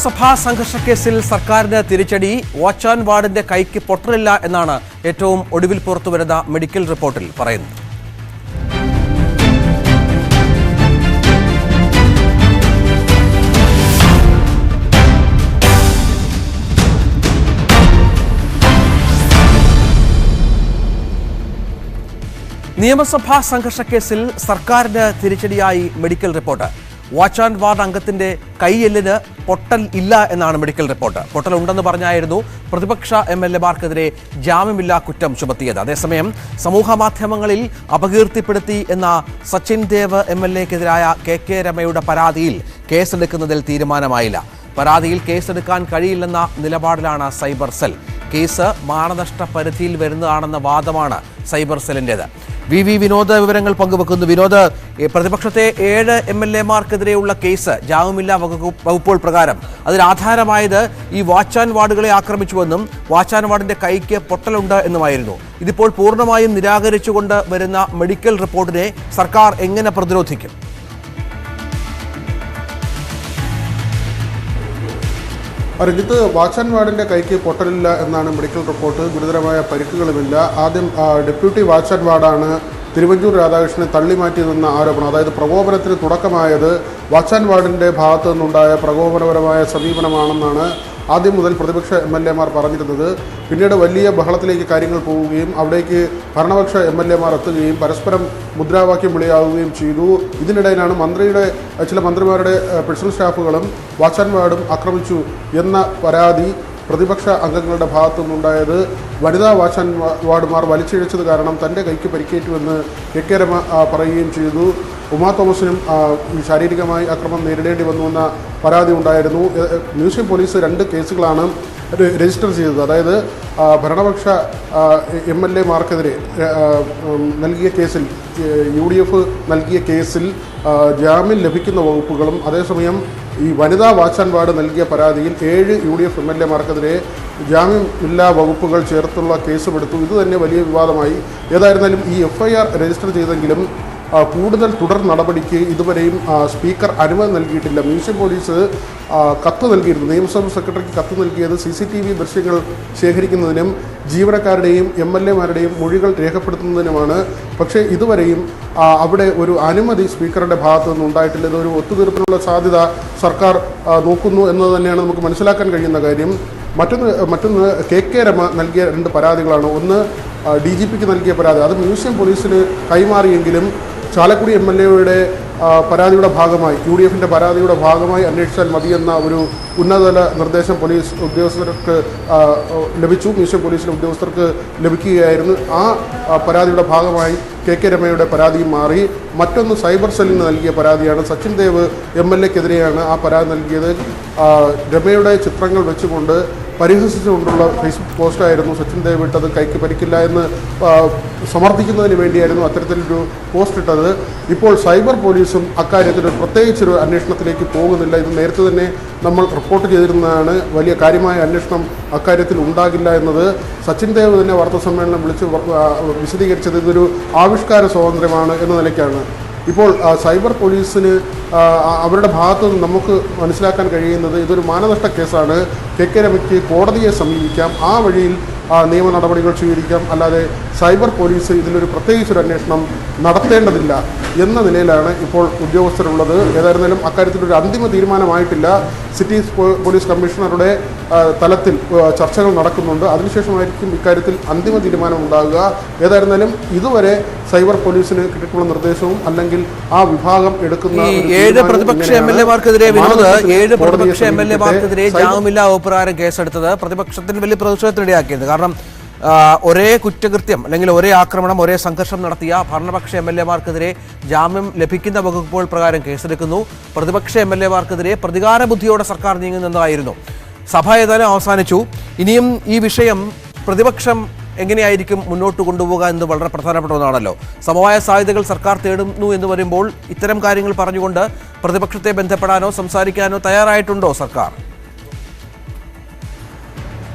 സഭാ സംഘർഷ കേസിൽ സർക്കാരിന് തിരിച്ചടി. വാച്ച് ആൻഡ് വാർഡിന്റെ കൈക്ക് പൊട്ടലില്ല എന്നാണ് ഏറ്റവും ഒടുവിൽ പുറത്തുവരുന്ന മെഡിക്കൽ റിപ്പോർട്ടിൽ പറയുന്നത്. നിയമസഭാ സംഘർഷ കേസിൽ സർക്കാരിന് തിരിച്ചടിയായി medical report. Watch and ward അംഗത്തിന്റെ കൈയെല്ലിന് പൊട്ടൽ ഇല്ല എന്നാണ് മെഡിക്കൽ റിപ്പോർട്ട്. പൊട്ടൽ ഉണ്ടെന്ന് പറഞ്ഞായിരുന്നു പ്രതിപക്ഷ MLA-മാർക്കെതിരെ ജാമ്യമില്ലാ കുറ്റം ചുമത്തിയത്. അതേസമയം സമൂഹ മാധ്യമങ്ങളിൽ അപകീർത്തിപ്പെടുത്തി എന്ന സച്ചിൻ ദേവ് MLA-ക്കെതിരായ KK രമയുടെ പരാതിയിൽ കേസെടുക്കുന്നതിൽ തീരുമാനമായില്ല. പരാതിയിൽ കേസെടുക്കാൻ കഴിയില്ലെന്ന നിലപാടിലാണ് സൈബർ സെൽ. കേസ് മാനനഷ്ട പരിധിയിൽ വരുന്നതാണെന്ന വാദമാണ് സൈബർ സെല്ലിൻ്റേത്. വി വിനോദ് വിവരങ്ങൾ പങ്കുവെക്കുന്നു. വിനോദ്, പ്രതിപക്ഷത്തെ 7 MLA-മാർക്കെതിരെയുള്ള കേസ് ജാമ്യമില്ലാ വകുപ്പുകൾ പ്രകാരം അതിൽ ആധാരമായത് ഈ വാച്ച് ആൻഡ് വാർഡുകളെ ആക്രമിച്ചുവെന്നും വാച്ച് ആൻഡ് വാർഡിന്റെ കൈക്ക് പൊട്ടലുണ്ട് എന്നുമായിരുന്നു. ഇതിപ്പോൾ പൂർണ്ണമായും നിരാകരിച്ചുകൊണ്ട് വരുന്ന മെഡിക്കൽ റിപ്പോർട്ടിനെ സർക്കാർ എങ്ങനെ പ്രതിരോധിക്കും? രഞ്ജിത്ത്, വാച്ച് ആൻഡ് വാർഡിൻ്റെ കൈക്ക് പൊട്ടലില്ല എന്നാണ് മെഡിക്കൽ റിപ്പോർട്ട്. ഗുരുതരമായ പരിക്കുകളുമില്ല. ആദ്യം ഡെപ്യൂട്ടി വാച്ച് ആൻഡ് വാർഡാണ് തിരുവഞ്ചൂർ രാധാകൃഷ്ണനെ തള്ളിമാറ്റിയതെന്ന ആരോപണം. അതായത് പ്രകോപനത്തിന് തുടക്കമായത് വാച്ച് ആൻഡ് വാർഡിൻ്റെ ഭാഗത്തു നിന്നുണ്ടായ പ്രകോപനപരമായ സമീപനമാണെന്നാണ് ആദ്യം മുതൽ പ്രതിപക്ഷ MLA-മാർ പറഞ്ഞിരുന്നത്. പിന്നീട് വലിയ ബഹളത്തിലേക്ക് കാര്യങ്ങൾ പോവുകയും അവിടേക്ക് ഭരണപക്ഷ MLA-മാർ എത്തുകയും പരസ്പരം മുദ്രാവാക്യം വിളിയാവുകയും ചെയ്തു. ഇതിനിടയിലാണ് ചില മന്ത്രിമാരുടെ പേഴ്സണൽ സ്റ്റാഫുകളും വാച്ച് ആൻഡ് വാർഡും ആക്രമിച്ചു എന്ന പരാതി പ്രതിപക്ഷ അംഗങ്ങളുടെ ഭാഗത്തു നിന്നുണ്ടായത്. വനിതാ വാച്ച് ആൻഡ് വാർഡുമാർ വലിച്ചിഴച്ചത് കാരണം തൻ്റെ കൈക്ക് പരിക്കേറ്റുവെന്ന് KK രമ പറയുകയും ചെയ്തു. ഉമാ തോമസിനും ഈ ശാരീരികമായി അക്രമം നേരിടേണ്ടി വന്നുവെന്ന പരാതി ഉണ്ടായിരുന്നു. മ്യൂസിയം പോലീസ് 2 കേസുകളാണ് രജിസ്റ്റർ ചെയ്തത്. അതായത് ഭരണപക്ഷ MLA-മാർക്കെതിരെ നൽകിയ കേസിൽ UDF നൽകിയ കേസിൽ ജാമ്യം ലഭിക്കുന്ന വകുപ്പുകളും അതേസമയം ഈ വനിതാ വാച്ച് ആൻഡ് വാർഡ് നൽകിയ പരാതിയിൽ 7 UDF MLA-മാർക്കെതിരെ ജാമ്യമില്ലാ വകുപ്പുകൾ ചേർത്തുള്ള കേസുമെടുത്തു. ഇത് തന്നെ വലിയ വിവാദമായി. ഏതായിരുന്നാലും ഈ FIR രജിസ്റ്റർ ചെയ്തെങ്കിലും കൂടുതൽ തുടർ നടപടിക്ക് ഇതുവരെയും സ്പീക്കർ അനുമതി നൽകിയിട്ടില്ല. മ്യൂസിയം പോലീസ് കത്ത് നൽകിയിരുന്നു. നിയമസഭാ സെക്രട്ടറിക്ക് കത്ത് നൽകിയത് CCTV ദൃശ്യങ്ങൾ ശേഖരിക്കുന്നതിനും ജീവനക്കാരുടെയും MLA-മാരുടെയും മൊഴികൾ രേഖപ്പെടുത്തുന്നതിനുമാണ്. പക്ഷേ ഇതുവരെയും അവിടെ ഒരു അനുമതി സ്പീക്കറുടെ ഭാഗത്തു നിന്നുണ്ടായിട്ടില്ല. ഇതൊരു ഒത്തുതീർപ്പിനുള്ള സാധ്യത സർക്കാർ നോക്കുന്നു എന്നത് തന്നെയാണ് നമുക്ക് മനസ്സിലാക്കാൻ കഴിയുന്ന കാര്യം. മറ്റൊന്ന് KK രമ നൽകിയ 2 പരാതികളാണ്. ഒന്ന് DGPക്ക് നൽകിയ പരാതി, അത് മ്യൂസിയം പോലീസിന് കൈമാറിയെങ്കിലും ചാലക്കുടി MLA-യുടെ പരാതിയുടെ ഭാഗമായി UDFൻ്റെ പരാതിയുടെ ഭാഗമായി അന്വേഷിച്ചാൽ മതിയെന്ന ഒരു ഉന്നതതല നിർദ്ദേശം പോലീസ് ഉദ്യോഗസ്ഥർക്ക് ലഭിച്ചു. മ്യൂസിയം പോലീസിലെ ഉദ്യോഗസ്ഥർക്ക് ലഭിക്കുകയായിരുന്നു. ആ പരാതിയുടെ ഭാഗമായി KK രമയുടെ പരാതിയും മാറി. മറ്റൊന്ന് സൈബർ സെല്ലിന് നൽകിയ പരാതിയാണ്. സച്ചിൻ ദേവ് MLA-ക്കെതിരെയാണ് ആ പരാതി നൽകിയത്. രമയുടെ ചിത്രങ്ങൾ വെച്ചുകൊണ്ട് പരിഹസിച്ചുകൊണ്ടുള്ള ഫേസ്ബുക്ക് പോസ്റ്റായിരുന്നു സച്ചിൻ ദേവ് ഇട്ടത്. കൈക്ക് പരിക്കില്ല എന്ന് സമർത്ഥിക്കുന്നതിന് വേണ്ടിയായിരുന്നു അത്തരത്തിലൊരു പോസ്റ്റ് ഇട്ടത്. ഇപ്പോൾ സൈബർ പോലീസും അക്കാര്യത്തിൽ പ്രത്യേകിച്ചൊരു അന്വേഷണത്തിലേക്ക് പോകുന്നില്ല. ഇത് നേരത്തെ തന്നെ നമ്മൾ റിപ്പോർട്ട് ചെയ്തിരുന്നതാണ്. വലിയ കാര്യമായ അന്വേഷണം അക്കാര്യത്തിൽ ഉണ്ടാകില്ല എന്നത് സച്ചിൻ ദേവ് തന്നെ വാർത്താസമ്മേളനം വിളിച്ച് വിശദീകരിച്ചത് ഇതൊരു ആവിഷ്കാര സ്വാതന്ത്ര്യമാണ് എന്ന നിലയ്ക്കാണ്. ഇപ്പോൾ സൈബർ പോലീസിന് അവരുടെ ഭാഗത്തു നിന്ന് നമുക്ക് മനസ്സിലാക്കാൻ കഴിയുന്നത് ഇതൊരു മാനനഷ്ട കേസാണ്. KK രമയ്ക്ക് കോടതിയെ സമീപിക്കാം, ആ വഴിയിൽ നിയമ നടപടികൾ സ്വീകരിക്കാം. അല്ലാതെ സൈബർ പോലീസ് ഇതിലൊരു പ്രത്യേകിച്ചൊരു അന്വേഷണം നടത്തേണ്ടതില്ല എന്ന നിലയിലാണ് ഇപ്പോൾ ഉദ്യോഗസ്ഥരുള്ളത്. ഏതായിരുന്നാലും അക്കാര്യത്തിലൊരു അന്തിമ തീരുമാനമായിട്ടില്ല. സിറ്റി പോലീസ് കമ്മീഷണറുടെ തലത്തിൽ ചർച്ചകൾ നടക്കുന്നുണ്ട്. അതിനുശേഷമായിരിക്കും ഇക്കാര്യത്തിൽ അന്തിമ തീരുമാനം ഉണ്ടാകുക. ഏതായിരുന്നാലും ഇതുവരെ സൈബർ പോലീസിന് കിട്ടിയിട്ടുള്ള നിർദ്ദേശവും അല്ലെങ്കിൽ ആ വിഭാഗം എടുക്കുന്ന 7 പ്രതിപക്ഷ MLA-മാർക്കെതിരെ ജാമ്യമില്ലാ വകുപ്പുകാരൻ കേസെടുത്തത് പ്രതിപക്ഷത്തിന് വലിയ പ്രതിഷേധത്തിനിടയാക്കിയത്. കാരണം ഒരേ കുറ്റകൃത്യം അല്ലെങ്കിൽ ഒരേ ആക്രമണം, ഒരേ സംഘർഷം നടത്തിയ ഭരണപക്ഷ MLA-മാർക്കെതിരെ ജാമ്യം ലഭിക്കുന്ന വകുപ്പുകൾ പ്രകാരം കേസെടുക്കുന്നു. പ്രതിപക്ഷ MLA-മാർക്കെതിരെ പ്രതികാര ബുദ്ധിയോടെ സർക്കാർ നീങ്ങുന്നതായിരുന്നു. സഭ ഏതായാലും അവസാനിച്ചു. ഇനിയും ഈ വിഷയം പ്രതിപക്ഷം എങ്ങനെയായിരിക്കും മുന്നോട്ട് കൊണ്ടുപോകുക എന്ന് വളരെ പ്രധാനപ്പെട്ട ഒന്നാണല്ലോ. സമവായ സാധ്യതകൾ സർക്കാർ തേടുന്നു എന്ന് വരുമ്പോൾ ഇത്തരം കാര്യങ്ങൾ പറഞ്ഞുകൊണ്ട് പ്രതിപക്ഷത്തെ ബന്ധപ്പെടാനോ സംസാരിക്കാനോ തയ്യാറായിട്ടുണ്ടോ സർക്കാർ?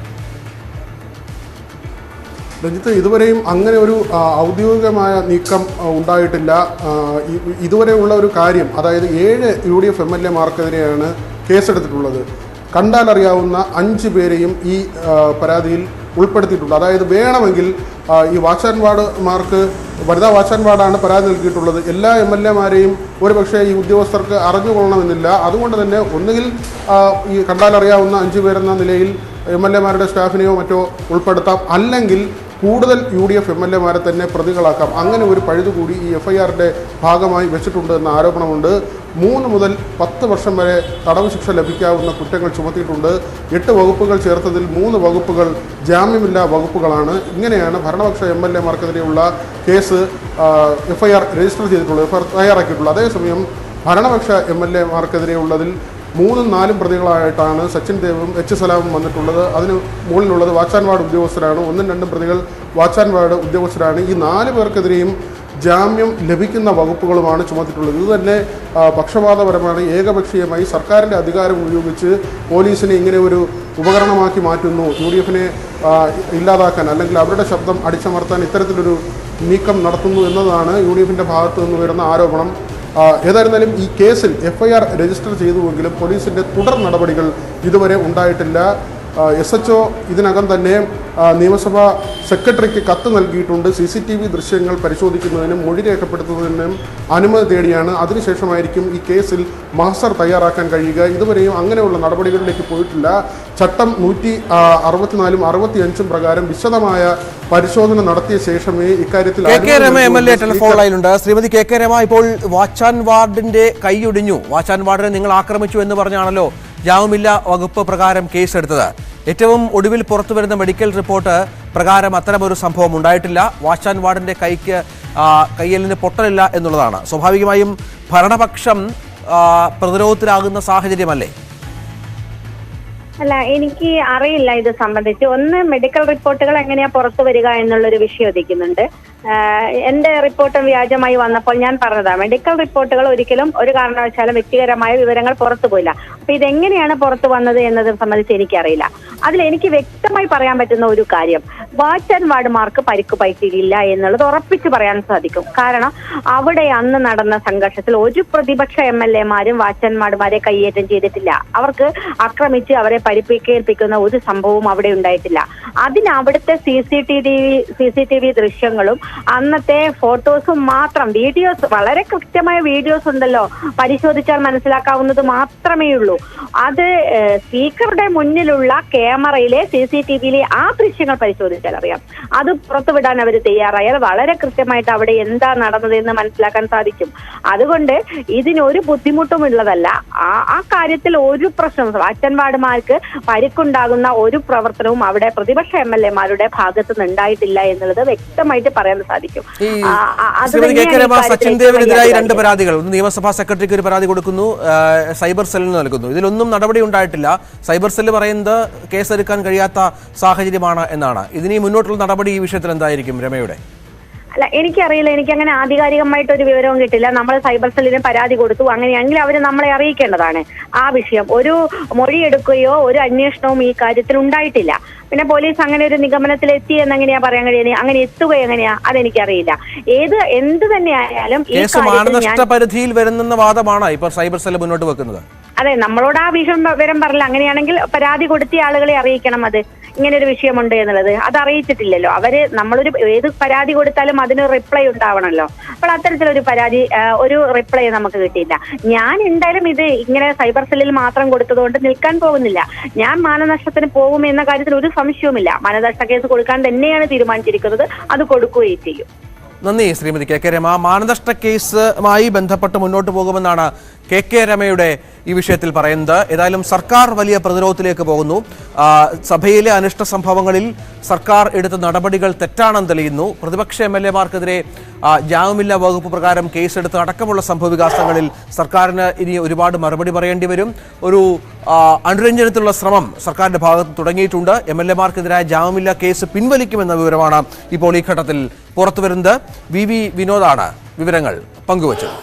രഞ്ജിത്ത്, ഇതുവരെയും അങ്ങനെ ഒരു ഔദ്യോഗികമായ നീക്കം ഉണ്ടായിട്ടില്ല. ഇതുവരെയുള്ള ഒരു കാര്യം, അതായത് 7 UDF MLA-മാർക്കെതിരെയാണ് കേസെടുത്തിട്ടുള്ളത്. കണ്ടാലറിയാവുന്ന 5 പേരെയും ഈ പരാതിയിൽ ഉൾപ്പെടുത്തിയിട്ടുണ്ട്. അതായത് വേണമെങ്കിൽ ഈ വാച്ച് ആൻഡ് വാർഡുമാർക്ക് വനിതാ വാച്ച് ആൻഡ് വാർഡാണ് പരാതി നൽകിയിട്ടുള്ളത്. എല്ലാ MLA-മാരെയും ഒരുപക്ഷെ ഈ ഉദ്യോഗസ്ഥർക്ക് അറിഞ്ഞുകൊള്ളണമെന്നില്ല. അതുകൊണ്ട് തന്നെ ഒന്നുകിൽ ഈ കണ്ടാലറിയാവുന്ന 5 പേരെന്ന നിലയിൽ MLA-മാരുടെ സ്റ്റാഫിനെയോ മറ്റോ ഉൾപ്പെടുത്താം, അല്ലെങ്കിൽ കൂടുതൽ UDF MLA-മാരെ തന്നെ പ്രതികളാക്കാം. അങ്ങനെ ഒരു പഴുതുകൂടി ഈ FIR-ന്റെ ഭാഗമായി വെച്ചിട്ടുണ്ട് എന്ന ആരോപണമുണ്ട്. 3 മുതൽ 10 വർഷം വരെ തടവ് ശിക്ഷ ലഭിക്കാവുന്ന കുറ്റങ്ങൾ ചുമത്തിയിട്ടുണ്ട്. 8 വകുപ്പുകൾ ചേർത്തതിൽ 3 വകുപ്പുകൾ ജാമ്യമില്ലാ വകുപ്പുകളാണ്. ഇങ്ങനെയാണ് ഭരണപക്ഷ MLA-മാർക്കെതിരെയുള്ള കേസ് FIR രജിസ്റ്റർ ചെയ്തിട്ടുള്ളത്, FIR തയ്യാറാക്കിയിട്ടുള്ളത്. അതേസമയം ഭരണപക്ഷ MLA-മാർക്കെതിരെയുള്ളതിൽ 3ഉം 4ഉം പ്രതികളായിട്ടാണ് സച്ചിൻ ദേവും സലാമും വന്നിട്ടുള്ളത്. അതിന് മുകളിലുള്ളത് വാച്ച് ആൻഡ് വാർഡ് ഉദ്യോഗസ്ഥരാണ്. 1ഉം 2ഉം പ്രതികൾ വാച്ച് ആൻഡ് വാർഡ് ഉദ്യോഗസ്ഥരാണ്. ഈ 4 പേർക്കെതിരെയും ജാമ്യം ലഭിക്കുന്ന വകുപ്പുകളുമാണ് ചുമത്തിയിട്ടുള്ളത്. ഇതുതന്നെ പക്ഷപാതപരമാണ്. ഏകപക്ഷീയമായി സർക്കാരിൻ്റെ അധികാരം ഉപയോഗിച്ച് പോലീസിനെ ഇങ്ങനെ ഒരു ഉപകരണമാക്കി മാറ്റുന്നു, UDF-നെ ഇല്ലാതാക്കാൻ അല്ലെങ്കിൽ അവരുടെ ശബ്ദം അടിച്ചമർത്താൻ ഇത്തരത്തിലൊരു നീക്കം നടത്തുന്നു എന്നതാണ് UDF-ന്റെ ഭാഗത്തു നിന്ന് വരുന്ന ആരോപണം. ഏതായിരുന്നാലും ഈ കേസിൽ FIR രജിസ്റ്റർ ചെയ്തുവെങ്കിലും പോലീസിൻ്റെ തുടർ നടപടികൾ ഇതുവരെ ഉണ്ടായിട്ടില്ല. SHO ഇതിനകം തന്നെ നിയമസഭാ സെക്രട്ടറിക്ക് കത്ത് നൽകിയിട്ടുണ്ട്. CCTV ദൃശ്യങ്ങൾ പരിശോധിക്കുന്നതിനും മൊഴി രേഖപ്പെടുത്തുന്നതിനും അനുമതി തേടിയാണ്. അതിനുശേഷമായിരിക്കും ഈ കേസിൽ മഹസർ തയ്യാറാക്കാൻ കഴിയുക. ഇതുവരെയും അങ്ങനെയുള്ള നടപടികളിലേക്ക് പോയിട്ടില്ല. ചട്ടം 164ഉം 65ഉം പ്രകാരം വിശദമായ പരിശോധന നടത്തിയ ശേഷമേ ഇക്കാര്യത്തിൽ ടെലിഫോൺ ലൈനിലുണ്ട്. ശ്രീമതി KK രമ, ഇപ്പോൾ വാച്ച് ആൻഡ് വാർഡിന്റെ കൈയൊടിഞ്ഞു, വാച്ച് ആൻഡ് വാർഡിനെ നിങ്ങൾ ആക്രമിച്ചു എന്ന് പറഞ്ഞാണല്ലോ ജാമ്യമില്ലാ വകുപ്പ് പ്രകാരം കേസെടുത്തത്. ഏറ്റവും ഒടുവിൽ പുറത്തു വരുന്ന മെഡിക്കൽ റിപ്പോർട്ട് പ്രകാരം അത്തരമൊരു സംഭവം ഉണ്ടായിട്ടില്ല. വാച്ച് ആൻഡ് വാർഡിന്റെ കയ്യലിന് പൊട്ടലില്ല എന്നുള്ളതാണ്. സ്വാഭാവികമായും ഭരണപക്ഷം പ്രതിരോധത്തിലാകുന്ന സാഹചര്യമല്ലേ? അല്ല, എനിക്ക് അറിയില്ല ഇത് സംബന്ധിച്ച്. ഒന്ന്, മെഡിക്കൽ റിപ്പോർട്ടുകൾ എങ്ങനെയാ പുറത്തു വരിക എന്നുള്ളൊരു വിഷയം ഉദിക്കുന്നുണ്ട്. എന്റെ റിപ്പോർട്ടും വ്യാജമായി വന്നപ്പോൾ ഞാൻ പറഞ്ഞതാണ്, മെഡിക്കൽ റിപ്പോർട്ടുകൾ ഒരിക്കലും ഒരു കാരണവശാലും വ്യക്തിപരമായ വിവരങ്ങൾ പുറത്തു പോയില്ല. അപ്പൊ ഇതെങ്ങനെയാണ് പുറത്തു വന്നത് എന്നത് സംബന്ധിച്ച് എനിക്കറിയില്ല. അതിൽ എനിക്ക് വ്യക്തമായി പറയാൻ പറ്റുന്ന ഒരു കാര്യം, വാച്ച് ആൻഡ് വാർഡുമാർക്ക് പരിക്ക് പറ്റിയില്ല എന്നുള്ളത് ഉറപ്പിച്ച് പറയാൻ സാധിക്കും. കാരണം അവിടെ അന്ന് നടന്ന സംഘർഷത്തിൽ ഒരു പ്രതിപക്ഷ MLA-മാരും വാച്ച് ആൻഡ് വാർഡുമാരെ കൈയേറ്റം ചെയ്തിട്ടില്ല. അവർക്ക് ആക്രമിച്ച് അവരെ പരിക്കേൽപ്പിക്കുന്ന ഒരു സംഭവവും അവിടെ ഉണ്ടായിട്ടില്ല. അതിന് അവിടുത്തെ CCTV ദൃശ്യങ്ങളും അന്നത്തെ ഫോട്ടോസും മാത്രം, വീഡിയോസ്, വളരെ കൃത്യമായ വീഡിയോസ് ഉണ്ടല്ലോ, പരിശോധിച്ചാൽ മനസ്സിലാക്കാവുന്നത് മാത്രമേ ഉള്ളൂ. അത് സ്പീക്കറുടെ മുന്നിലുള്ള ക്യാമറയിലെ CCTV-യിലെ ആ ദൃശ്യങ്ങൾ പരിശോധിച്ചാൽ അറിയാം. അത് പുറത്തുവിടാൻ അവർ തയ്യാറായാൽ വളരെ കൃത്യമായിട്ട് അവിടെ എന്താ നടന്നതെന്ന് മനസ്സിലാക്കാൻ സാധിക്കും. അതുകൊണ്ട് ഇതിനൊരു ബുദ്ധിമുട്ടും ഉള്ളതല്ല. ആ കാര്യത്തിൽ ഒരു പ്രശ്നം, വാച്ച് ആൻഡ് വാർഡുമാർക്ക് പരിക്കുണ്ടാകുന്ന ഒരു പ്രവർത്തനവും അവിടെ പ്രതിപക്ഷ MLA-മാരുടെ ഭാഗത്ത് നിന്ന് ഉണ്ടായിട്ടില്ല എന്നുള്ളത് വ്യക്തമായിട്ട് പറയാൻ സാധിക്കും. സച്ചിൻ ദേവിനെതിരായി 2 പരാതികൾ, ഒന്ന് നിയമസഭാ സെക്രട്ടറിക്ക് ഒരു പരാതി കൊടുക്കുന്നു, സൈബർ സെല്ലിന് നൽകുന്നു. ഇതിലൊന്നും നടപടി ഉണ്ടായിട്ടില്ല. സൈബർ സെല്ല് പറയുന്നത് കേസെടുക്കാൻ കഴിയാത്ത സാഹചര്യമാണ് എന്നാണ്. ഇതിനി മുന്നോട്ടുള്ള നടപടി ഈ വിഷയത്തിൽ എന്തായിരിക്കും രമയുടെ? അല്ല, എനിക്കറിയില്ല. എനിക്കങ്ങനെ ആധികാരികമായിട്ട് ഒരു വിവരവും കിട്ടില്ല. നമ്മൾ സൈബർ സെല്ലിന് പരാതി കൊടുത്തു, അങ്ങനെയാണെങ്കിൽ അവർ നമ്മളെ അറിയിക്കേണ്ടതാണ് ആ വിഷയം. ഒരു മൊഴിയെടുക്കുകയോ ഒരു അന്വേഷണവും ഈ കാര്യത്തിൽ ഉണ്ടായിട്ടില്ല. പിന്നെ പോലീസ് അങ്ങനെ ഒരു നിഗമനത്തിൽ എത്തി എന്നെങ്ങനെയാ പറയാൻ കഴിയുന്നത്? അങ്ങനെ എത്തുക എങ്ങനെയാ അതെനിക്കറിയില്ല. എന്ത് തന്നെ ആയാലും ഈ മാനനഷ്ട പരിധിയിൽ വരുന്ന വാദമാണ് ഇപ്പോൾ സൈബർ സെല്ല് മുന്നോട്ട് വെക്കുന്നത്. അതെ, നമ്മളോട് ആ വിവരം പറഞ്ഞില്ല. അങ്ങനെയാണെങ്കിൽ പരാതി കൊടുത്ത ആളുകളെ അറിയിക്കണം അത് ഇങ്ങനെ ഒരു വിഷയമുണ്ട് എന്നുള്ളത്. അത് അറിയിച്ചിട്ടില്ലല്ലോ അവര്. നമ്മളൊരു ഏത് പരാതി കൊടുത്താലും അതിനൊരു റിപ്ലൈ ഉണ്ടാവണമല്ലോ. അപ്പോൾ അത്തരത്തിലൊരു പരാതി, ഒരു റിപ്ലൈ നമുക്ക് കിട്ടിയില്ല. ഞാൻ എന്തായാലും ഇത് ഇങ്ങനെ സൈബർ സെല്ലിൽ മാത്രം കൊടുത്തതുകൊണ്ട് നിൽക്കാൻ പോകുന്നില്ല. ഞാൻ മാനനഷ്ടത്തിന് പോകും എന്ന കാര്യത്തിൽ ഒരു സംശയവുമില്ല. മാനനഷ്ട കേസ് കൊടുക്കാൻ തന്നെയാണ് തീരുമാനിച്ചിരിക്കുന്നത്. അത് കൊടുക്കുകയും ചെയ്യും. നന്ദി ശ്രീമതി KK രമ. മാനനഷ്ട കേസുമായി ബന്ധപ്പെട്ട് മുന്നോട്ട് പോകുമെന്നാണ് KK രമയുടെ ഈ വിഷയത്തിൽ പറയുന്നത്. ഏതായാലും സർക്കാർ വലിയ പ്രതിരോധത്തിലേക്ക് പോകുന്നു. സഭയിലെ അനിഷ്ട സംഭവങ്ങളിൽ സർക്കാർ എടുത്ത നടപടികൾ തെറ്റാണെന്ന് തെളിയുന്നു. പ്രതിപക്ഷ MLA-മാർക്കെതിരെ ജാമ്യമില്ലാ വകുപ്പ് പ്രകാരം കേസെടുത്ത് അടക്കമുള്ള സംഭവവികാസങ്ങളിൽ സർക്കാരിന് ഇനി ഒരുപാട് മറുപടി പറയേണ്ടി വരും. ഒരു അനുരഞ്ജനത്തിലുള്ള ശ്രമം സർക്കാരിന്റെ ഭാഗത്ത് തുടങ്ങിയിട്ടുണ്ട്. MLA-മാർക്കെതിരായ ജാമ്യമില്ലാ കേസ് പിൻവലിക്കുമെന്ന വിവരമാണ് ഇപ്പോൾ ഈ ഘട്ടത്തിൽ പുറത്തുവരുന്നത്. VV വിനോദാണ് വിവരങ്ങൾ പങ്കുവച്ചത്.